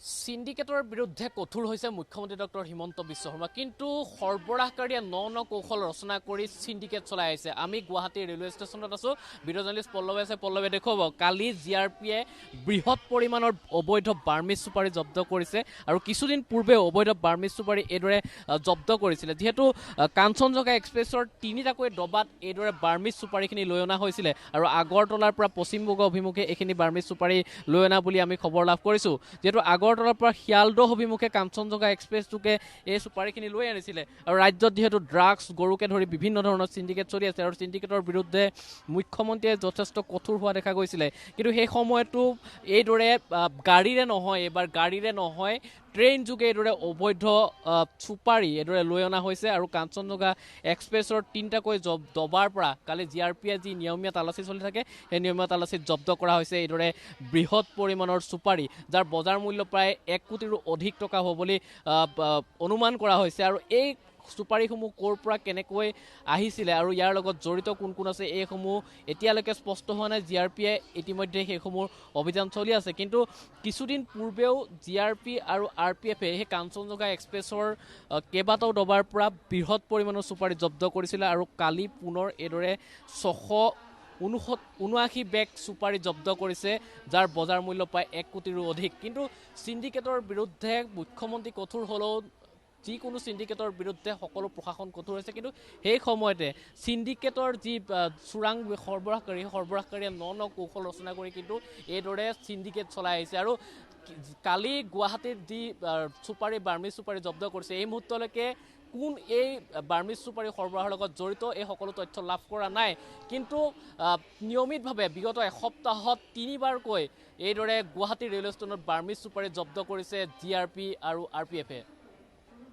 সিন্ডিকেটৰ বিৰুদ্ধে কঠোৰ হৈছে মুখ্যমন্ত্ৰী ডক্টৰ হিমন্ত বিশ্ব শৰ্মা কিন্তু সৰবৰাহকাৰীয়ে ন কৌশল ৰচনা কৰি সিন্ডিকেট চলাই আছে। আমি গুৱাহাটী ৰেলৱে ষ্টেচনত আছো, ভিডিঅ' জাৰ্নেলিষ্ট পল্লৱে আছে, পল্লৱে দেখুৱাব কালি জিআৰপিয়ে বৃহৎ পৰিমাণৰ অবৈধ বাৰ্মিজ চুপাৰী জব্দ কৰিছে আৰু কিছুদিন পূৰ্বে অবৈধ বাৰ্মিজ চুপাৰী এইদৰে জব্দ কৰিছিলে। যিহেতু কাঞ্চনজঙ্ঘা এক্সপ্ৰেছৰ তিনিটাকৈ ডবাত এইদৰে বাৰ্মিজ চুপাৰীখিনি লৈ অনা হৈছিলে আৰু আগৰতলাৰ পৰা পশ্চিমবংগ অভিমুখে এইখিনি বাৰ্মিজ চুপাৰী লৈ অনা বুলি আমি খবৰ লাভ কৰিছোঁ। যিহেতু আগৰতলাৰ পৰা শিয়ালদহ অভিমুখে কাঞ্চনজঙ্ঘা এক্সপ্ৰেছটোকে এই চুপাৰীখিনি লৈ আনিছিলে আৰু ৰাজ্যত যিহেতু ড্ৰাগছ গৰুকে ধৰি বিভিন্ন ধৰণৰ সিন্ডিকেট চলি আছে আৰু সিন্ডিকেটৰ বিৰুদ্ধে মুখ্যমন্ত্ৰীয়ে যথেষ্ট কঠোৰ হোৱা দেখা গৈছিলে। কিন্তু সেই সময়তো এইদৰে গাড়ীৰে নহয় ট্ৰেইন যোগে এইদৰে অবৈধ চুপাৰী এইদৰে লৈ অনা হৈছে আৰু কাঞ্চনজঙ্ঘা এক্সপ্ৰেছৰ তিনিটাকৈ ডবাৰ পৰা কালি জিআৰপিয়ে যি নিয়মীয়া তালাচী চলি থাকে সেই নিয়মীয়া তালাচীত জব্দ কৰা হৈছে এইদৰে বৃহৎ পৰিমাণৰ চুপাৰী, যাৰ বজাৰ মূল্য প্ৰায় 1 কোটিৰো অধিক টকা হ'ব বুলি অনুমান কৰা হৈছে। আৰু এই চুপাৰীসমূহ ক'ৰ পৰা কেনেকৈ আহিছিলে আৰু ইয়াৰ লগত জড়িত কোন কোন আছে এইসমূহ এতিয়ালৈকে স্পষ্ট হোৱা নাই। জিআৰপিয়ে ইতিমধ্যে সেইসমূহ অভিযান চলি আছে, কিন্তু কিছুদিন পূৰ্বেও জিআৰপি আৰু আৰপিএফে সেই কাঞ্চনজঙ্ঘা এক্সপ্ৰেছৰ কেইবাটাও ডবাৰ পৰা বৃহৎ পৰিমাণৰ চুপাৰী জব্দ কৰিছিলে আৰু কালি পুনৰ এইদৰে 679 বেগ চুপাৰী জব্দ কৰিছে, যাৰ বজাৰ মূল্য প্ৰায় 1 কোটিৰো অধিক। কিন্তু সিন্ডিকেটৰ বিৰুদ্ধে মুখ্যমন্ত্ৰী কঠোৰ হ'লেও যিকোনো সিন্ডিকেটৰ বিৰুদ্ধে সকলো প্ৰশাসন কঠোৰ হৈছে, কিন্তু সেই সময়তে সিন্ডিকেটৰ যি চোৰাং সৰবৰাহকাৰীয়ে ন কৌশল ৰচনা কৰি কিন্তু এইদৰে সিন্ডিকেট চলাই আহিছে। আৰু কালি গুৱাহাটীত যি বাৰ্মিজ চুপাৰী জব্দ কৰিছে এই মুহূৰ্তলৈকে কোন এই বাৰ্মিজ চুপাৰী সৰবৰাহৰ লগত জড়িত এই সকলো তথ্য লাভ কৰা নাই। কিন্তু নিয়মিতভাৱে বিগত এসপ্তাহত 3বাৰকৈ এইদৰে গুৱাহাটী ৰেলৱে ষ্টেচনত বাৰ্মিজ চুপাৰী জব্দ কৰিছে জিআৰপি আৰু আৰপিএফে।